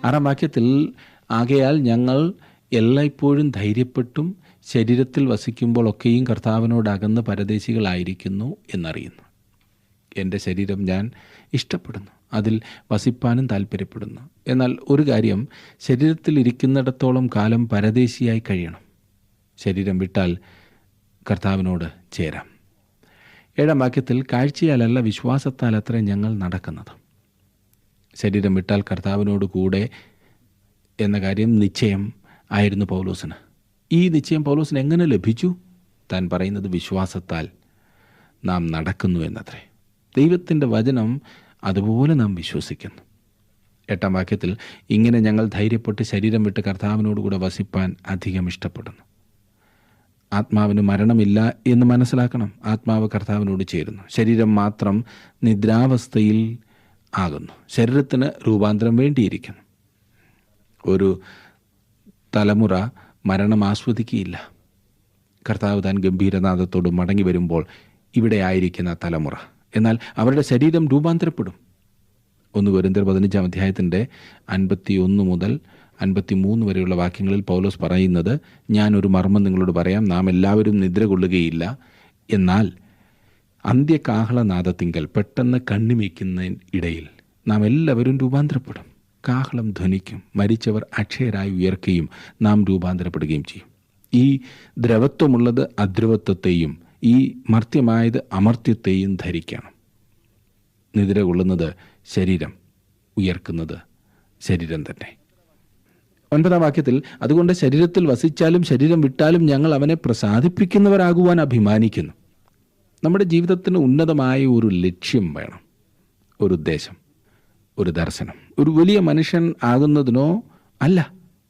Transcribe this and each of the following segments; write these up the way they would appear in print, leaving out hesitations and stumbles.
6-ാം വാക്യത്തിൽ, ആകയാൽ ഞങ്ങൾ എല്ലായ്പ്പോഴും ധൈര്യപ്പെട്ടും ശരീരത്തിൽ വസിക്കുമ്പോഴൊക്കെയും കർത്താവിനോടകന്ന് പരദേശികളായിരിക്കുന്നു എന്നറിയുന്നു. എൻ്റെ ശരീരം ഞാൻ ഇഷ്ടപ്പെടുന്നു, അതിൽ വസിപ്പാനും താല്പര്യപ്പെടുന്നു. എന്നാൽ ഒരു കാര്യം, ശരീരത്തിൽ ഇരിക്കുന്നിടത്തോളം കാലം പരദേശിയായി കഴിയണം. ശരീരം വിട്ടാൽ കർത്താവിനോട് ചേരാം. 7-ാം വാക്യത്തിൽ, കാഴ്ചയാലല്ല വിശ്വാസത്താൽ അത്രേ ഞങ്ങൾ നടക്കുന്നത്. ശരീരം വിട്ടാൽ കർത്താവിനോട് കൂടെ എന്ന കാര്യം നിശ്ചയം ആയിരുന്നു പൗലോസിന്. ഈ നിശ്ചയം പൗലോസിന് എങ്ങനെ ലഭിച്ചു? താൻ പറയുന്നത് വിശ്വാസത്താൽ നാം നടക്കുന്നു എന്നത്രേ. ദൈവത്തിൻ്റെ വചനം അതുപോലെ നാം വിശ്വസിക്കുന്നു. 8-ാം വാക്യത്തിൽ, ഇങ്ങനെ ഞങ്ങൾ ധൈര്യപ്പെട്ട് ശരീരം വിട്ട് കർത്താവിനോടുകൂടെ വസിപ്പാൻ അധികം ഇഷ്ടപ്പെടുന്നു. ആത്മാവിന് മരണമില്ല എന്ന് മനസ്സിലാക്കണം. ആത്മാവ് കർത്താവിനോട് ചേരുന്നു, ശരീരം മാത്രം നിദ്രാവസ്ഥയിൽ ആകുന്നു. ശരീരത്തിന് രൂപാന്തരം വേണ്ടിയിരിക്കുന്നു. ഒരു തലമുറ മരണം ആസ്വദിക്കുകയില്ല. കർത്താവ് താൻ ഗംഭീരനാദത്തോട് മടങ്ങി വരുമ്പോൾ ഇവിടെ ആയിരിക്കുന്ന തലമുറ, എന്നാൽ അവരുടെ ശരീരം രൂപാന്തരപ്പെടും. 1 കൊരിന്ത്യർ 15-ാം അധ്യായത്തിൻ്റെ 51 മുതൽ 53 വരെയുള്ള വാക്യങ്ങളിൽ പൗലോസ് പറയുന്നത്, ഞാനൊരു മർമ്മം നിങ്ങളോട് പറയാം, നാം എല്ലാവരും നിദ്ര കൊള്ളുകയില്ല, എന്നാൽ അന്ത്യകാഹളനാദത്തിങ്കൽ പെട്ടെന്ന് കണ്ണിമയ്ക്കുന്ന ഇടയിൽ നാം എല്ലാവരും രൂപാന്തരപ്പെടും. കാഹളം ധ്വനിക്കും, മരിച്ചവർ അക്ഷയരായി ഉയർക്കുകയും നാം രൂപാന്തരപ്പെടുകയും ചെയ്യും. ഈ ദ്രവത്വമുള്ളത് അദ്രവത്വത്തെയും ഈ മർത്യമായത് അമർത്യത്തെയും ധരിക്കണം. നിദ്ര കൊള്ളുന്നത് ശരീരം, ഉയർക്കുന്നത് ശരീരം തന്നെ. 9-ാം വാക്യത്തിൽ, അതുകൊണ്ട് ശരീരത്തിൽ വസിച്ചാലും ശരീരം വിട്ടാലും ഞങ്ങൾ അവനെ പ്രസാദിപ്പിക്കുന്നവരാകുവാൻ അഭിമാനിക്കുന്നു. നമ്മുടെ ജീവിതത്തിന് ഉന്നതമായ ഒരു ലക്ഷ്യം വേണം, ഒരു ഉദ്ദേശം, ഒരു ദർശനം. ഒരു വലിയ മനുഷ്യൻ ആകുന്നതിനോ അല്ല,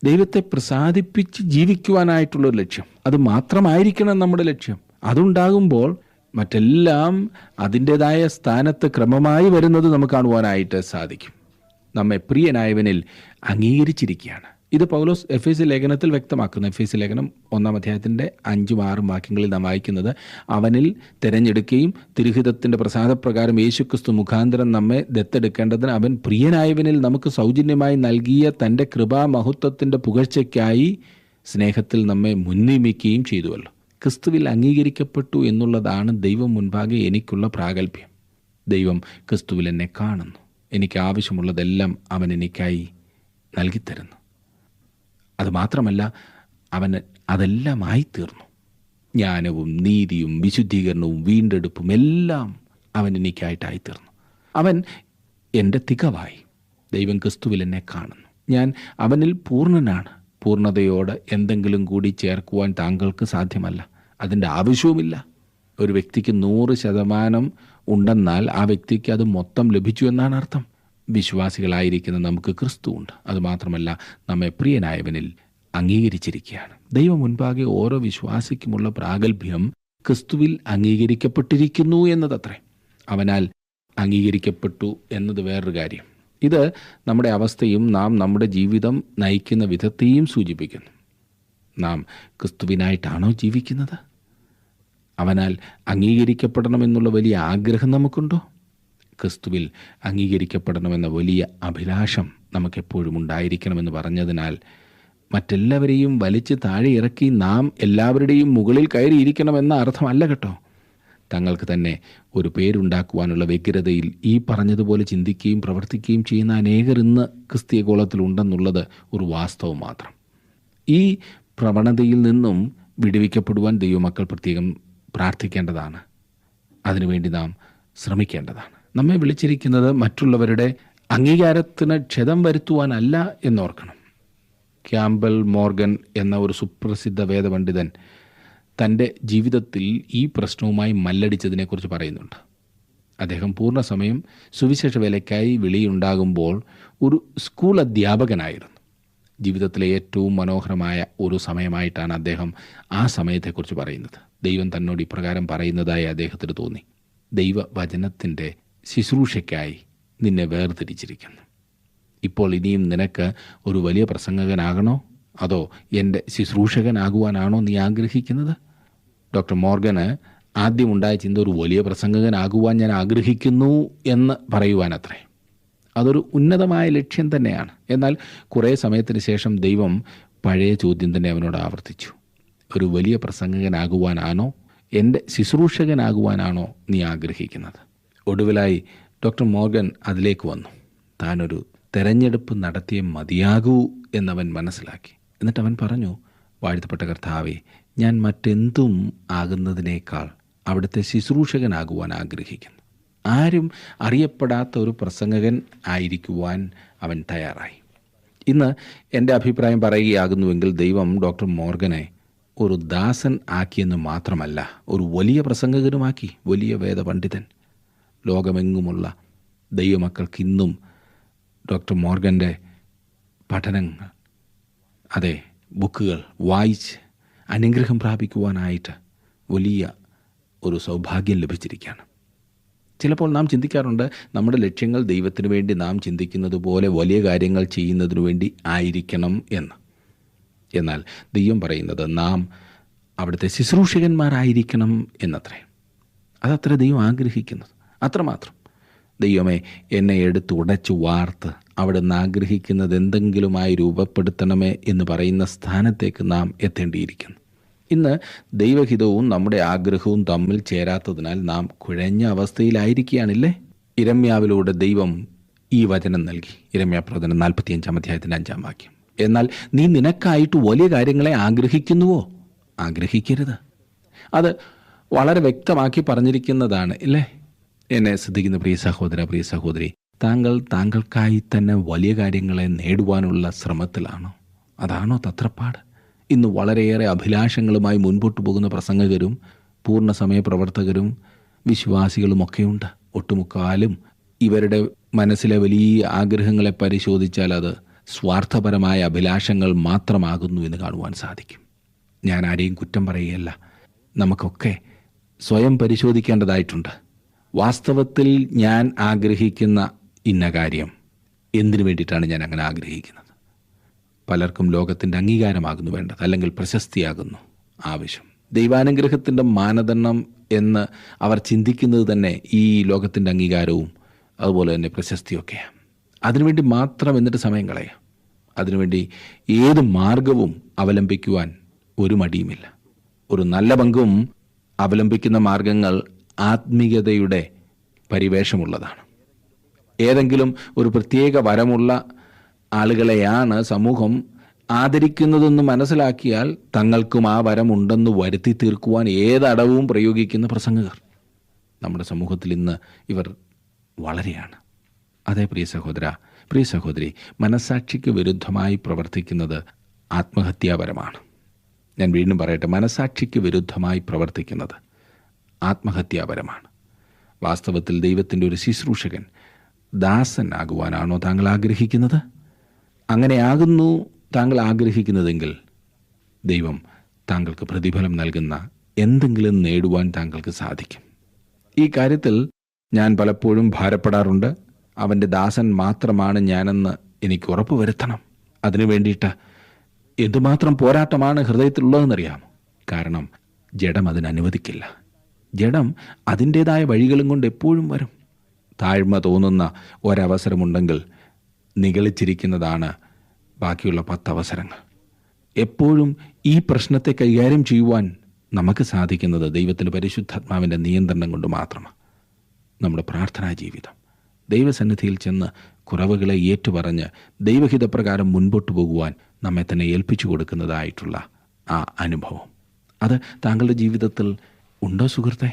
ദൈവത്തെ പ്രസാദിപ്പിച്ച് ജീവിക്കുവാനായിട്ടുള്ളൊരു ലക്ഷ്യം. അത് മാത്രമായിരിക്കണം നമ്മുടെ ലക്ഷ്യം. അതുണ്ടാകുമ്പോൾ മറ്റെല്ലാം അതിൻ്റെതായ സ്ഥാനത്ത് ക്രമമായി വരുന്നത് നമുക്ക് കാണുവാനായിട്ട് സാധിക്കും. നമ്മെ പ്രിയനായവനിൽ അംഗീകരിച്ചിരിക്കുകയാണ്. ഇത് പൗലോസ് എഫേസ്യ ലേഖനത്തിൽ വ്യക്തമാക്കുന്നു. എഫേസ്യ ലേഖനം 1-ാം അധ്യായത്തിൻ്റെ 5-6 വാക്യങ്ങളിൽ നാം വായിക്കുന്നത്, അവനിൽ തിരഞ്ഞെടുക്കുകയും തിരുഹിതത്തിൻ്റെ പ്രസാദപ്രകാരം യേശുക്രിസ്തു മുഖാന്തരം നമ്മെ ദത്തെടുക്കേണ്ടതിന് അവൻ പ്രിയനായവനിൽ നമുക്ക് സൗജന്യമായി നൽകിയ തൻ്റെ കൃപാമഹത്വത്തിൻ്റെ പുകഴ്ചയ്ക്കായി സ്നേഹത്തിൽ നമ്മെ മുൻനിയമിക്കുകയും ചെയ്തുവല്ലോ. ക്രിസ്തുവിൽ അംഗീകരിക്കപ്പെട്ടു എന്നുള്ളതാണ് ദൈവം മുൻപാകെ എനിക്കുള്ള പ്രാഗൽഭ്യം. ദൈവം ക്രിസ്തുവിൽ എന്നെ കാണുന്നു, എനിക്ക് ആവശ്യമുള്ളതെല്ലാം അവൻ എനിക്കായി നൽകിത്തരുന്നു. അതുമാത്രമല്ല, അവന് അതെല്ലാം ആയിത്തീർന്നു. ജ്ഞാനവും നീതിയും വിശുദ്ധീകരണവും വീണ്ടെടുപ്പും എല്ലാം അവൻ എനിക്കായിട്ടായിത്തീർന്നു. അവൻ എൻ്റെ തികവായി. ദൈവം ക്രിസ്തുവിൽ എന്നെ കാണുന്നു. ഞാൻ അവനിൽ പൂർണ്ണനാണ്. പൂർണ്ണതയോട് എന്തെങ്കിലും കൂടി ചേർക്കുവാൻ താങ്കൾക്ക് സാധ്യമല്ല, അതിൻ്റെ ആവശ്യവുമില്ല. ഒരു വ്യക്തിക്ക് 100% ഉണ്ടെന്നാൽ ആ വ്യക്തിക്ക് അത് മൊത്തം ലഭിച്ചു എന്നാണ് അർത്ഥം. വിശ്വാസികളായിരിക്കുന്ന നമുക്ക് ക്രിസ്തു ഉണ്ട്. അതുമാത്രമല്ല, നമ്മെ പ്രിയനായവനിൽ അംഗീകരിച്ചിരിക്കുകയാണ്. ദൈവം മുൻപാകെ ഓരോ വിശ്വാസിക്കുമുള്ള പ്രാഗൽഭ്യം ക്രിസ്തുവിൽ അംഗീകരിക്കപ്പെട്ടിരിക്കുന്നു എന്നതത്രേ. അവനാൽ അംഗീകരിക്കപ്പെട്ടു എന്നത് വേറൊരു കാര്യം. ഇത് നമ്മുടെ അവസ്ഥയും നാം നമ്മുടെ ജീവിതം നയിക്കുന്ന വിധത്തെയും സൂചിപ്പിക്കുന്നു. നാം ക്രിസ്തുവിനായിട്ടാണോ ജീവിക്കുന്നത്? അവനാൽ അംഗീകരിക്കപ്പെടണമെന്നുള്ള വലിയ ആഗ്രഹം നമുക്കുണ്ടോ? ക്രിസ്തുവിൽ അംഗീകരിക്കപ്പെടണമെന്ന വലിയ അഭിലാഷം നമുക്കെപ്പോഴും ഉണ്ടായിരിക്കണമെന്ന് പറഞ്ഞതിനാൽ മറ്റെല്ലാവരെയും വലിച്ച് താഴെ ഇറക്കി നാം എല്ലാവരുടെയും മുകളിൽ കയറിയിരിക്കണമെന്ന അർത്ഥമല്ല കേട്ടോ. തങ്ങൾക്ക് തന്നെ ഒരു പേരുണ്ടാക്കുവാനുള്ള വ്യഗ്രതയിൽ ഈ പറഞ്ഞതുപോലെ ചിന്തിക്കുകയും പ്രവർത്തിക്കുകയും ചെയ്യുന്ന അനേകർ ഇന്ന് ക്രിസ്തീയ ഗോളത്തിലുണ്ടെന്നുള്ളത് ഒരു വാസ്തവം മാത്രം. ഈ പ്രവണതയിൽ നിന്നും വിടുവിക്കപ്പെടുവാൻ ദൈവമക്കൾ പ്രത്യേകം പ്രാർത്ഥിക്കേണ്ടതാണ്. അതിനുവേണ്ടി നാം ശ്രമിക്കേണ്ടതാണ്. നമ്മെ വിളിച്ചിരിക്കുന്നത് മറ്റുള്ളവരുടെ അംഗീകാരത്തിന് ക്ഷതം വരുത്തുവാനല്ല എന്നോർക്കണം. ക്യാമ്പൽ മോർഗൻ എന്ന ഒരു സുപ്രസിദ്ധ വേദപണ്ഡിതൻ തൻ്റെ ജീവിതത്തിൽ ഈ പ്രശ്നവുമായി മല്ലടിച്ചതിനെക്കുറിച്ച് പറയുന്നുണ്ട്. അദ്ദേഹം പൂർണ്ണസമയം സുവിശേഷ വേലയ്ക്കായി വിളിയുണ്ടാകുമ്പോൾ ഒരു സ്കൂൾ അധ്യാപകനായിരുന്നു. ജീവിതത്തിലെ ഏറ്റവും മനോഹരമായ ഒരു സമയമായിട്ടാണ് അദ്ദേഹം ആ സമയത്തെക്കുറിച്ച് പറയുന്നത്. ദൈവം തന്നോട് ഇപ്രകാരം പറയുന്നതായി അദ്ദേഹത്തിന് തോന്നി: ദൈവവചനത്തിൻ്റെ ശുശ്രൂഷയ്ക്കായി നിന്നെ വേർതിരിച്ചിരിക്കുന്നു. ഇപ്പോൾ ഇനിയും നിനക്ക് ഒരു വലിയ പ്രസംഗകനാകണോ അതോ എൻ്റെ ശുശ്രൂഷകനാകുവാനാണോ നീ ആഗ്രഹിക്കുന്നത്? ഡോക്ടർ മോർഗന് ആദ്യമുണ്ടായ ചിന്ത ഒരു വലിയ പ്രസംഗകനാകുവാൻ ഞാൻ ആഗ്രഹിക്കുന്നു എന്ന് പറയുവാനത്രേ. അതൊരു ഉന്നതമായ ലക്ഷ്യം തന്നെയാണ്. എന്നാൽ കുറേ സമയത്തിന് ശേഷം ദൈവം പഴയ ചോദ്യം തന്നെ അവനോട് ആവർത്തിച്ചു. ഒരു വലിയ പ്രസംഗകനാകുവാനാണോ, എൻ്റെ ശുശ്രൂഷകനാകുവാനാണോ നീ ആഗ്രഹിക്കുന്നത്? ഒടുവിലായി ഡോക്ടർ മോർഗൻ അതിലേക്ക് വന്നു. താനൊരു തെരഞ്ഞെടുപ്പ് നടത്തിയേ മതിയാകൂ എന്നവൻ മനസ്സിലാക്കി. എന്നിട്ട് അവൻ പറഞ്ഞു, വാഴ്ത്തപ്പെട്ട കർത്താവേ, ഞാൻ മറ്റെന്തും ആകുന്നതിനേക്കാൾ അവിടുത്തെ ശുശ്രൂഷകനാകുവാൻ ആഗ്രഹിക്കുന്നു. ആരും അറിയപ്പെടാത്ത ഒരു പ്രസംഗകൻ ആയിരിക്കുവാൻ അവൻ തയ്യാറായി. ഇന്ന് എൻ്റെ അഭിപ്രായം പറയുകയാകുന്നുവെങ്കിൽ ദൈവം ഡോക്ടർ മോർഗനെ ഒരു ദാസൻ ആക്കിയെന്ന് മാത്രമല്ല, ഒരു വലിയ പ്രസംഗകനുമാക്കി, വലിയ വേദപണ്ഡിതൻ. ലോകമെങ്ങുമുള്ള ദൈവമക്കൾക്ക് ഇന്നും ഡോക്ടർ മോർഗൻ്റെ പഠനങ്ങൾ, അതെ, ബുക്കുകൾ വായിച്ച് അനുഗ്രഹം പ്രാപിക്കുവാനായിട്ട് വലിയ ഒരു സൗഭാഗ്യം ലഭിച്ചിരിക്കുകയാണ്. ചിലപ്പോൾ നാം ചിന്തിക്കാറുണ്ട്, നമ്മുടെ ലക്ഷ്യങ്ങൾ ദൈവത്തിനു വേണ്ടി നാം ചിന്തിക്കുന്നത് പോലെ വലിയ കാര്യങ്ങൾ ചെയ്യുന്നതിനു വേണ്ടി ആയിരിക്കണം എന്ന്. എന്നാൽ ദൈവം പറയുന്നത് നാം അവിടുത്തെ ശുശ്രൂഷകന്മാരായിരിക്കണം എന്നത്രേ. അതത്ര ദൈവം ആഗ്രഹിക്കുന്നത്, അത്രമാത്രം. ദൈവമേ, എന്നെ എടുത്ത് ഉടച്ചു വാർത്ത് അവിടുന്ന് ആഗ്രഹിക്കുന്നത് എന്തെങ്കിലുമായി രൂപപ്പെടുത്തണമേ എന്ന് പറയുന്ന സ്ഥാനത്തേക്ക് നാം എത്തേണ്ടിയിരിക്കുന്നു. ഇന്ന് ദൈവഹിതവും നമ്മുടെ ആഗ്രഹവും തമ്മിൽ ചേരാത്തതിനാൽ നാം കുഴഞ്ഞ അവസ്ഥയിലായിരിക്കുകയാണില്ലേ? ഇരമ്യാവിലൂടെ ദൈവം ഈ വചനം നൽകി. ഇരമ്യാ പ്രവചനം 45 അധ്യായത്തിൻ്റെ 5 വാക്യം. എന്നാൽ നീ നിനക്കായിട്ട് വലിയ കാര്യങ്ങളെ ആഗ്രഹിക്കുന്നുവോ? ആഗ്രഹിക്കരുത്. അത് വളരെ വ്യക്തമാക്കി പറഞ്ഞിരിക്കുന്നതാണ്, ഇല്ലേ? എന്നെ ശ്രദ്ധിക്കുന്ന പ്രിയ സഹോദര, പ്രിയ സഹോദരി, താങ്കൾക്കായി തന്നെ വലിയ കാര്യങ്ങളെ നേടുവാനുള്ള ശ്രമത്തിലാണോ? അതാണോ തത്രപ്പാട്? ഇന്ന് വളരെയേറെ അഭിലാഷങ്ങളുമായി മുൻപോട്ട് പോകുന്ന പ്രസംഗകരും പൂർണ്ണസമയ പ്രവർത്തകരും വിശ്വാസികളുമൊക്കെയുണ്ട്. ഒട്ടുമുക്കാലും ഇവരുടെ മനസ്സിലെ വലിയ ആഗ്രഹങ്ങളെ പരിശോധിച്ചാൽ അത് സ്വാർത്ഥപരമായ അഭിലാഷങ്ങൾ മാത്രമാകുന്നു എന്ന് കാണുവാൻ സാധിക്കും. ഞാൻ ആരെയും കുറ്റം പറയുകയല്ല. നമുക്കൊക്കെ സ്വയം പരിശോധിക്കേണ്ടതായിട്ടുണ്ട്. വാസ്തവത്തിൽ ഞാൻ ആഗ്രഹിക്കുന്ന ഇന്ന കാര്യം എന്തിനു വേണ്ടിയിട്ടാണ് ഞാൻ അങ്ങനെ ആഗ്രഹിക്കുന്നത്? പലർക്കും ലോകത്തിൻ്റെ അംഗീകാരമാകുന്നു വേണ്ടത്, അല്ലെങ്കിൽ പ്രശസ്തിയാകുന്നു ആവശ്യം. ദൈവാനുഗ്രഹത്തിൻ്റെ മാനദണ്ഡം എന്ന് അവർ ചിന്തിക്കുന്നത് തന്നെ ഈ ലോകത്തിൻ്റെ അംഗീകാരവും അതുപോലെ തന്നെ പ്രശസ്തിയൊക്കെയാണ്. അതിനുവേണ്ടി മാത്രം എന്നിട്ട് സമയം കളയാം. അതിനുവേണ്ടി ഏത് മാർഗവും അവലംബിക്കുവാൻ ഒരു മടിയുമില്ല. ഒരു നല്ല പങ്കും അവലംബിക്കുന്ന മാർഗങ്ങൾ ആത്മീയതയുടെ പരിവേഷമുള്ളതാണ്. ഏതെങ്കിലും ഒരു പ്രത്യേക വരമുള്ള ആളുകളെയാണ് സമൂഹം ആദരിക്കുന്നതെന്ന് മനസ്സിലാക്കിയാൽ തങ്ങൾക്കും ആ വരമുണ്ടെന്ന് വരുത്തി തീർക്കുവാൻ ഏതടവും പ്രയോഗിക്കുന്ന പ്രസംഗകർ നമ്മുടെ സമൂഹത്തിൽ ഇന്ന് ഇവർ വളരെയാണ്. അതേ പ്രിയ സഹോദര, പ്രിയ സഹോദരി, മനസാക്ഷിക്ക് വിരുദ്ധമായി പ്രവർത്തിക്കുന്നത് ആത്മഹത്യാപരമാണ്. ഞാൻ വീണ്ടും പറയട്ടെ, മനസാക്ഷിക്ക് വിരുദ്ധമായി പ്രവർത്തിക്കുന്നത് ആത്മഹത്യാപരമാണ്. വാസ്തവത്തിൽ ദൈവത്തിൻ്റെ ഒരു ശുശ്രൂഷകൻ, ദാസൻ ആകുവാനാണോ താങ്കൾ ആഗ്രഹിക്കുന്നത്? അങ്ങനെയാകുന്നു താങ്കൾ ആഗ്രഹിക്കുന്നതെങ്കിൽ ദൈവം താങ്കൾക്ക് പ്രതിഫലം നൽകുന്ന എന്തെങ്കിലും നേടുവാൻ താങ്കൾക്ക് സാധിക്കും. ഈ കാര്യത്തിൽ ഞാൻ പലപ്പോഴും ഭാരപ്പെടാറുണ്ട്. അവൻ്റെ ദാസൻ മാത്രമാണ് ഞാനെന്ന് എനിക്ക് ഉറപ്പ് വരുത്തണം. അതിനു വേണ്ടിയിട്ട് എന്തുമാത്രം പോരാട്ടമാണ് ഹൃദയത്തിലുള്ളതെന്നറിയാമോ? കാരണം ജഡം അതിനനുവദിക്കില്ല. ജഡം അതിൻ്റേതായ വഴികളും കൊണ്ട് എപ്പോഴും വരും. താഴ്മ തോന്നുന്ന ഒരവസരമുണ്ടെങ്കിൽ നിഗളിച്ചിരിക്കുന്നതാണ് ബാക്കിയുള്ള 10 അവസരങ്ങൾ. എപ്പോഴും ഈ പ്രശ്നത്തെ കൈകാര്യം ചെയ്യുവാൻ നമുക്ക് സാധിക്കുന്നത് ദൈവത്തിൻ്റെ പരിശുദ്ധാത്മാവിൻ്റെ നിയന്ത്രണം കൊണ്ട് മാത്രമാണ്. നമ്മുടെ പ്രാർത്ഥനാ ജീവിതം, ദൈവസന്നിധിയിൽ ചെന്ന് കുറവുകളെ ഏറ്റുപറഞ്ഞ് ദൈവഹിതപ്രകാരം മുൻപോട്ട് പോകുവാൻ നമ്മെ തന്നെ ഏൽപ്പിച്ചു കൊടുക്കുന്നതായിട്ടുള്ള ആ അനുഭവം, അത് താങ്കളുടെ ജീവിതത്തിൽ ഉണ്ടോ സുഹൃത്തേ?